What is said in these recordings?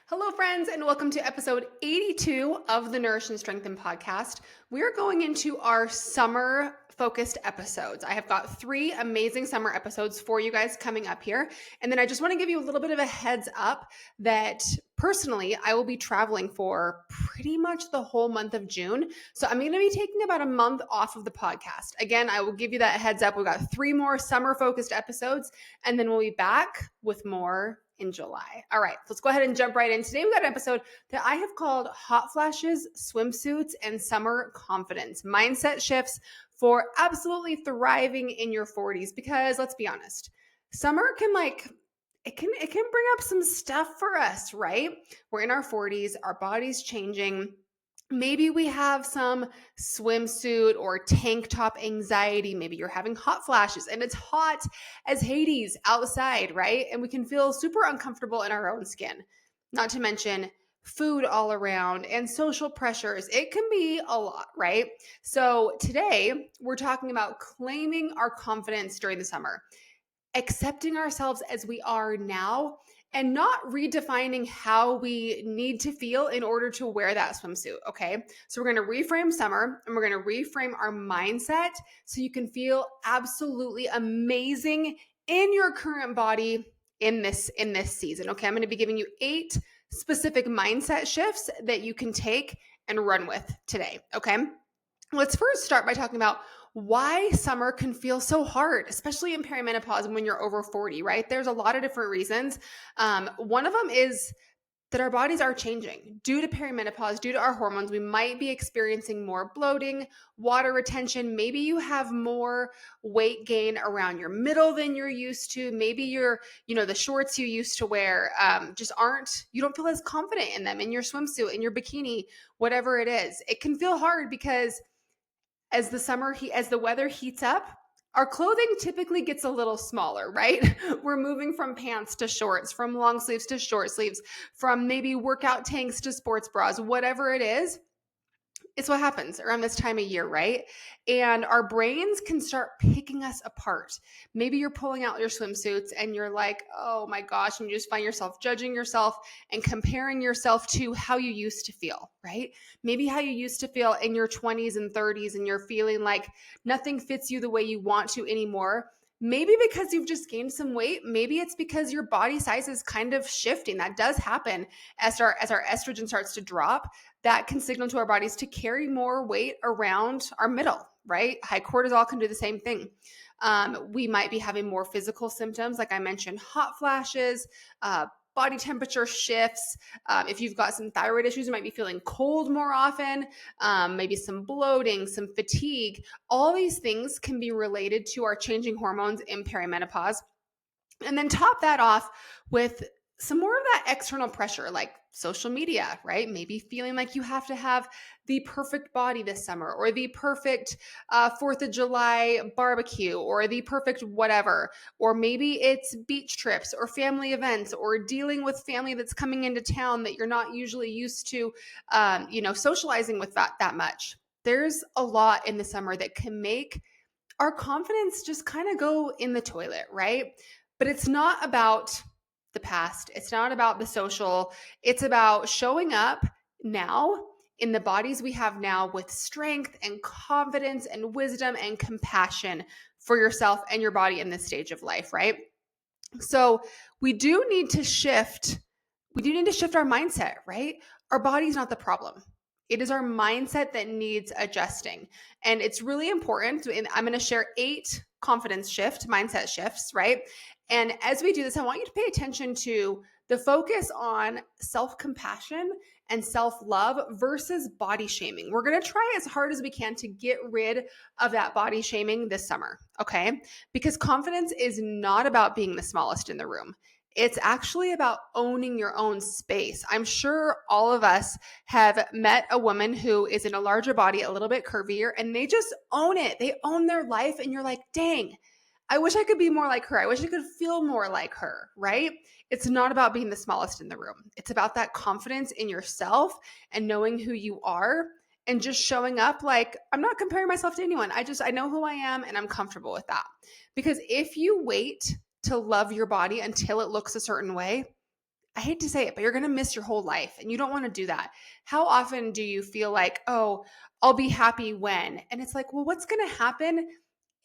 Hello, friends, and welcome to episode 82 of the Nourish and Strengthen podcast. We're going into our summer focused episodes. I have got 3 amazing summer episodes for you guys coming up here. And then I just want to give you a little bit of a heads up that personally, I will be traveling for pretty much the whole month of June. So I'm going to be taking about a month off of the podcast. Again, I will give you that heads up. We've got 3 more summer focused episodes, and then we'll be back with more in July. All right, let's go ahead and jump right in. Today, we've got an episode that I have called Hot Flashes, Swimsuits, and Summer Confidence Mindset Shifts for absolutely thriving in your 40s. Because let's be honest, summer can it can bring up some stuff for us, right? We're in our 40s, our body's changing. Maybe we have some swimsuit or tank top anxiety. Maybe you're having hot flashes and it's hot as Hades outside, right? And we can feel super uncomfortable in our own skin. Not to mention food all around and social pressures. It can be a lot, right? So today we're talking about claiming our confidence during the summer, accepting ourselves as we are now, and not redefining how we need to feel in order to wear that swimsuit. Okay. So we're going to reframe summer and we're going to reframe our mindset so you can feel absolutely amazing in your current body in this season. Okay. I'm going to be giving you 8 specific mindset shifts that you can take and run with today. Okay. Let's first start by talking about why summer can feel so hard, especially in perimenopause when you're over 40, right? There's a lot of different reasons. One of them is that our bodies are changing due to perimenopause, due to our hormones. We might be experiencing more bloating, water retention. Maybe you have more weight gain around your middle than you're used to. Maybe the shorts you used to wear you don't feel as confident in them, in your swimsuit, in your bikini, whatever it is. It can feel hard because as the weather heats up, our clothing typically gets a little smaller, right? We're moving from pants to shorts, from long sleeves to short sleeves, from maybe workout tanks to sports bras, whatever it is. It's what happens around this time of year, right? And our brains can start picking us apart. Maybe you're pulling out your swimsuits and you're like, oh my gosh, and you just find yourself judging yourself and comparing yourself to how you used to feel, right? Maybe how you used to feel in your 20s and 30s, and you're feeling like nothing fits you the way you want to anymore. Maybe because you've just gained some weight. Maybe it's because your body size is kind of shifting. That does happen as our estrogen starts to drop. That can signal to our bodies to carry more weight around our middle, right? High cortisol can do the same thing. We might be having more physical symptoms, like I mentioned, hot flashes, body temperature shifts. If you've got some thyroid issues, you might be feeling cold more often, maybe some bloating, some fatigue. All these things can be related to our changing hormones in perimenopause. And then top that off with some more of that external pressure, like social media, right? Maybe feeling like you have to have the perfect body this summer, or the perfect 4th of July barbecue, or the perfect whatever. Or maybe it's beach trips or family events, or dealing with family that's coming into town that you're not usually used to, socializing with that much. There's a lot in the summer that can make our confidence just kind of go in the toilet, right? But it's not about the past. It's not about the social. It's about showing up now in the bodies we have now with strength and confidence and wisdom and compassion for yourself and your body in this stage of life, right? So we do need to shift. We do need to shift our mindset, right? Our body's not the problem. It is our mindset that needs adjusting. And it's really important. And I'm going to share 8 mindset shifts, right? And as we do this, I want you to pay attention to the focus on self-compassion and self-love versus body shaming. We're going to try as hard as we can to get rid of that body shaming this summer, okay? Because confidence is not about being the smallest in the room. It's actually about owning your own space. I'm sure all of us have met a woman who is in a larger body, a little bit curvier, and they just own it. They own their life, and you're like, dang, I wish I could be more like her. I wish I could feel more like her, right? It's not about being the smallest in the room. It's about that confidence in yourself and knowing who you are and just showing up like, I'm not comparing myself to anyone. I know who I am, and I'm comfortable with that. Because if you wait to love your body until it looks a certain way, I hate to say it, but you're going to miss your whole life and you don't want to do that. How often do you feel like, oh, I'll be happy when? And it's like, well, what's going to happen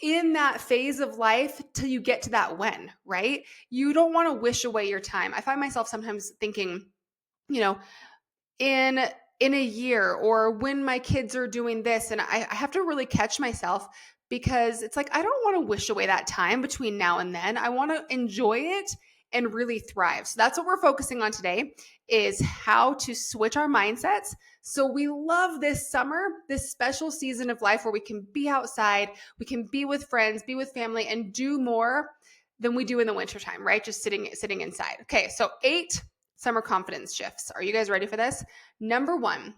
in that phase of life till you get to that when, right? You don't want to wish away your time. I find myself sometimes thinking, you know, in in a year or when my kids are doing this, and I have to really catch myself because it's like I don't want to wish away that time between now and then. I want to enjoy it and really thrive. So that's what we're focusing on today, is how to switch our mindsets so we love this summer, this special season of life where we can be outside, we can be with friends, be with family, and do more than we do in the wintertime, right? Just sitting inside. Okay, so 8 summer confidence shifts. Are you guys ready for this? Number 1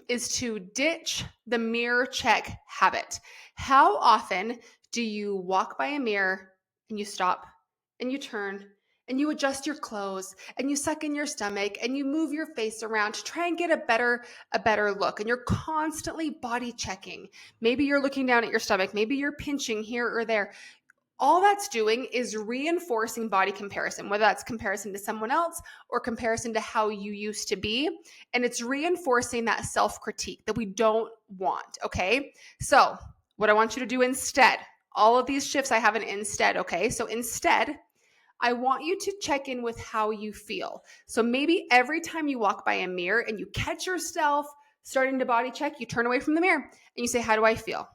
is to ditch the mirror check habit. How often do you walk by a mirror and you stop and you turn and you adjust your clothes and you suck in your stomach and you move your face around to try and get a better look, and you're constantly body checking? Maybe you're looking down at your stomach, maybe you're pinching here or there. All that's doing is reinforcing body comparison, whether that's comparison to someone else or comparison to how you used to be. And it's reinforcing that self-critique that we don't want, okay? So what I want you to do instead, all of these shifts I have an instead, okay? So instead, I want you to check in with how you feel. So maybe every time you walk by a mirror and you catch yourself starting to body check, you turn away from the mirror and you say, how do I feel?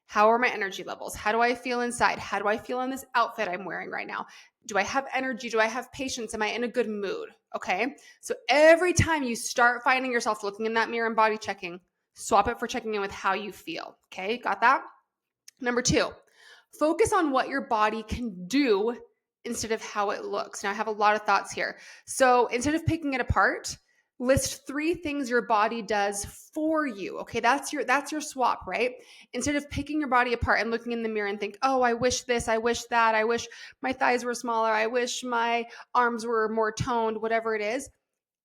How are my energy levels? How do I feel inside? How do I feel in this outfit I'm wearing right now? Do I have energy? Do I have patience? Am I in a good mood? Okay. So every time you start finding yourself looking in that mirror and body checking, swap it for checking in with how you feel. Okay. Got that? Number 2, focus on what your body can do instead of how it looks. Now I have a lot of thoughts here. So instead of picking it apart, list 3 things your body does for you. Okay, that's your swap, right? Instead of picking your body apart and looking in the mirror and think, "Oh, I wish this, I wish that, I wish my thighs were smaller, I wish my arms were more toned," whatever it is.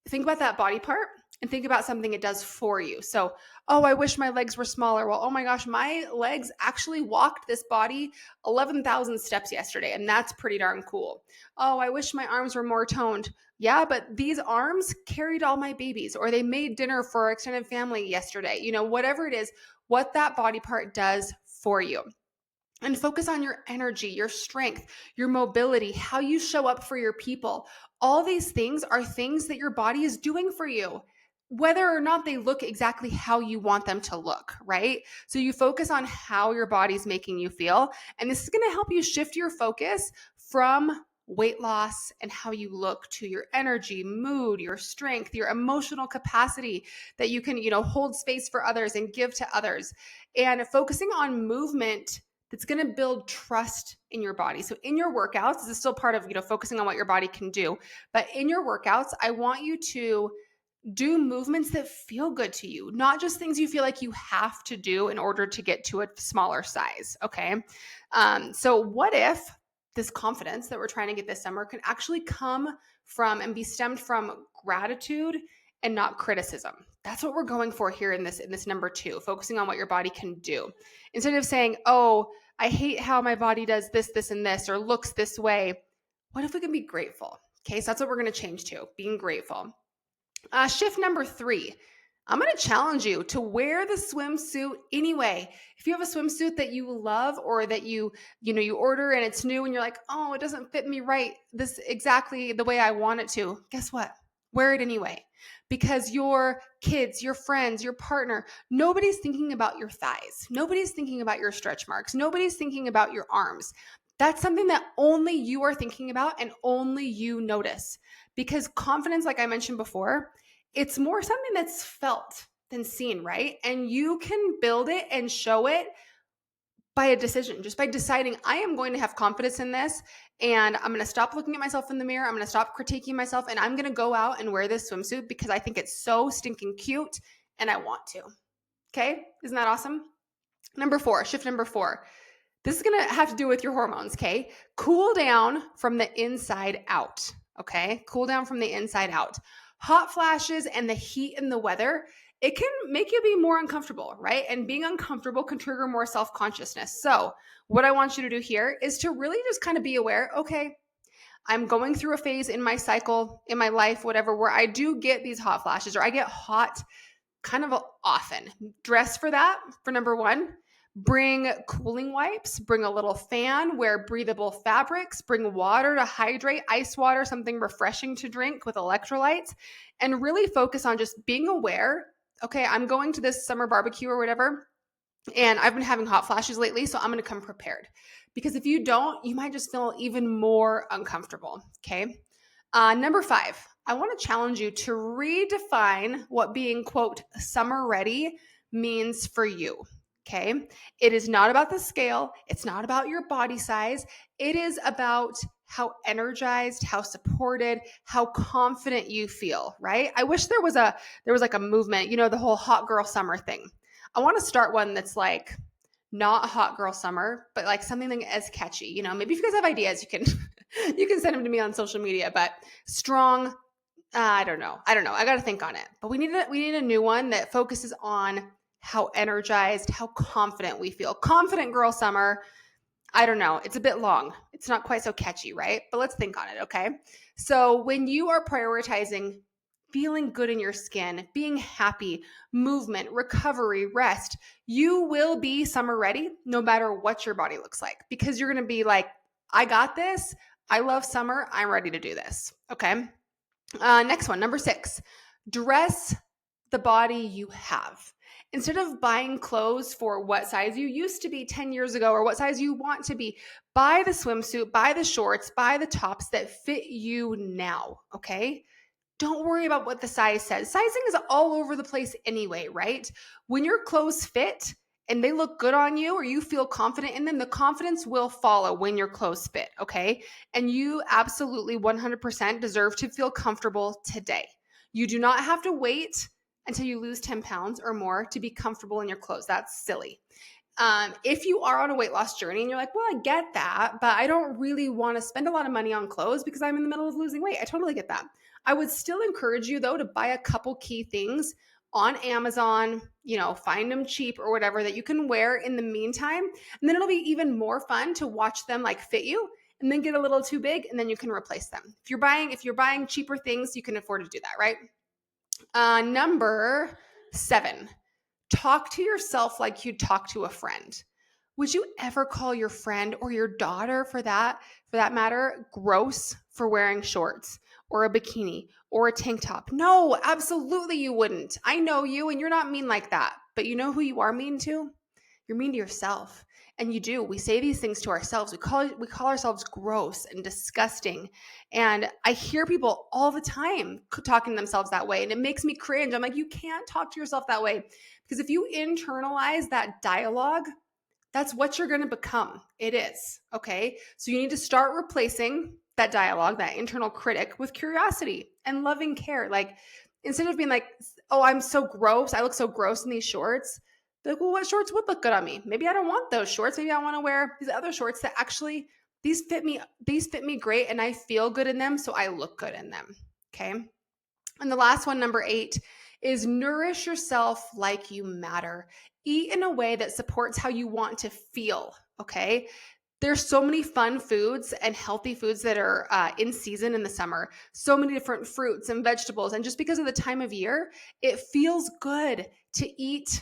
Think about that body part and think about something it does for you. So, oh, I wish my legs were smaller. Well, oh my gosh, my legs actually walked this body 11,000 steps yesterday, and that's pretty darn cool. Oh, I wish my arms were more toned. Yeah, but these arms carried all my babies, or they made dinner for our extended family yesterday. Whatever it is, what that body part does for you. And focus on your energy, your strength, your mobility, how you show up for your people. All these things are things that your body is doing for you, whether or not they look exactly how you want them to look, right? So you focus on how your body's making you feel. And this is going to help you shift your focus from weight loss and how you look to your energy, mood, your strength, your emotional capacity that you can, hold space for others and give to others. And focusing on movement that's going to build trust in your body. So in your workouts, this is still part of, focusing on what your body can do. But in your workouts, I want you to do movements that feel good to you, not just things you feel like you have to do in order to get to a smaller size. Okay. So what if this confidence that we're trying to get this summer can actually come from and be stemmed from gratitude and not criticism? That's what we're going for here in this number 2, focusing on what your body can do. Instead of saying, oh, I hate how my body does this, this, and this, or looks this way, what if we can be grateful? Okay, so that's what we're going to change to, being grateful. Shift number 3, I'm going to challenge you to wear the swimsuit anyway. If you have a swimsuit that you love, or that you order and it's new and you're like, oh, it doesn't fit me right, this exactly the way I want it to, guess what? Wear it anyway. Because your kids, your friends, your partner, nobody's thinking about your thighs. Nobody's thinking about your stretch marks. Nobody's thinking about your arms. That's something that only you are thinking about and only you notice. Because confidence, like I mentioned before, it's more something that's felt than seen, right? And you can build it and show it by a decision, just by deciding I am going to have confidence in this, and I'm going to stop looking at myself in the mirror. I'm going to stop critiquing myself, and I'm going to go out and wear this swimsuit because I think it's so stinking cute and I want to. Okay. Isn't that awesome? Number 4, shift number 4. This is going to have to do with your hormones. Okay. Cool down from the inside out. Okay. Cool down from the inside out. Hot flashes and the heat and the weather, it can make you be more uncomfortable, right? And being uncomfortable can trigger more self-consciousness. So what I want you to do here is to really just kind of be aware, okay, I'm going through a phase in my cycle, in my life, whatever, where I do get these hot flashes or I get hot kind of often. Dress for that, for number one. Bring cooling wipes, bring a little fan, wear breathable fabrics, bring water to hydrate, ice water, something refreshing to drink with electrolytes, and really focus on just being aware. Okay, I'm going to this summer barbecue or whatever, and I've been having hot flashes lately, so I'm going to come prepared. Because if you don't, you might just feel even more uncomfortable. Okay. Number 5, I want to challenge you to redefine what being, quote, summer ready means for you. Okay. It is not about the scale. It's not about your body size. It is about how energized, how supported, how confident you feel, right? I wish there was like a movement, the whole hot girl summer thing. I want to start one that's like not hot girl summer, but like something as catchy. Maybe if you guys have ideas, you can you can send them to me on social media. But strong, I don't know. I got to think on it. But we need a new one that focuses on how energized, how confident we feel. Confident girl summer. I don't know. It's a bit long. It's not quite so catchy, right? But let's think on it, okay? So when you are prioritizing feeling good in your skin, being happy, movement, recovery, rest, you will be summer ready no matter what your body looks like, because you're going to be like, I got this. I love summer. I'm ready to do this. Okay. Next one, number 6, dress the body you have. Instead of buying clothes for what size you used to be 10 years ago or what size you want to be, buy the swimsuit, buy the shorts, buy the tops that fit you now. Okay. Don't worry about what the size says. Sizing is all over the place anyway, right? When your clothes fit and they look good on you or you feel confident in them, the confidence will follow when your clothes fit, okay? And you absolutely 100% deserve to feel comfortable today. You do not have to wait until you lose 10 pounds or more to be comfortable in your clothes. That's silly. If you are on a weight loss journey and you're like, well, I get that, but I don't really want to spend a lot of money on clothes because I'm in the middle of losing weight. I totally get that. I would still encourage you though to buy a couple key things on Amazon, find them cheap or whatever that you can wear in the meantime. And then it'll be even more fun to watch them like fit you and then get a little too big and then you can replace them. If you're buying cheaper things, you can afford to do that, right? Number 7, talk to yourself like you'd talk to a friend. Would you ever call your friend or your daughter for that matter gross for wearing shorts or a bikini or a tank top? No, absolutely you wouldn't. I know you and you're not mean like that. But you know who you are mean to? You're mean to yourself. And you do. We say these things to ourselves. We call ourselves gross and disgusting. And I hear people all the time talking to themselves that way. And it makes me cringe. I'm like, you can't talk to yourself that way. Because if you internalize that dialogue, that's what you're going to become. It is. Okay. So you need to start replacing that dialogue, that internal critic, with curiosity and loving care. Like instead of being like, oh, I'm so gross. I look so gross in these shorts. Like, well, what shorts would look good on me? Maybe I don't want those shorts. Maybe I want to wear these other shorts that actually these fit me great and I feel good in them. So I look good in them. Okay. And the last one, number 8, is nourish yourself like you matter. Eat in a way that supports how you want to feel. Okay. There's so many fun foods and healthy foods that are in season in the summer. So many different fruits and vegetables. And just because of the time of year, it feels good to eat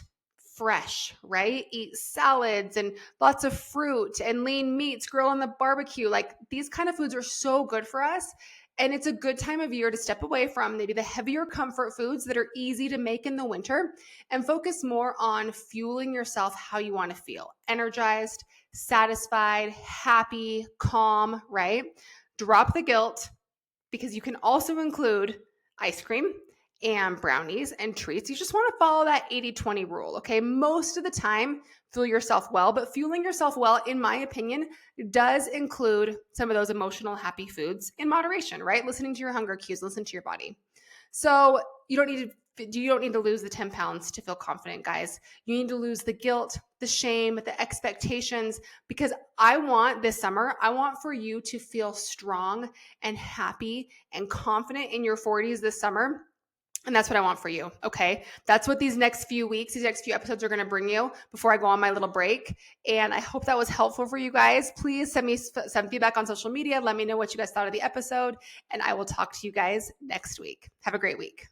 fresh, right? Eat salads and lots of fruit and lean meats, grill on the barbecue. Like these kind of foods are so good for us. And it's a good time of year to step away from maybe the heavier comfort foods that are easy to make in the winter and focus more on fueling yourself how you want to feel. Energized, satisfied, happy, calm, right? Drop the guilt because you can also include ice cream and brownies and treats. You just want to follow that 80-20 rule, okay? Most of the time, fuel yourself well, but fueling yourself well, in my opinion, does include some of those emotional happy foods in moderation, right? Listening to your hunger cues, listen to your body. So you don't need to lose the 10 pounds to feel confident, guys. You need to lose the guilt, the shame, the expectations, because I want for you to feel strong and happy and confident in your 40s this summer. And that's what I want for you. Okay. That's what these next few weeks, these next few episodes are going to bring you before I go on my little break. And I hope that was helpful for you guys. Please send me some feedback on social media. Let me know what you guys thought of the episode. And I will talk to you guys next week. Have a great week.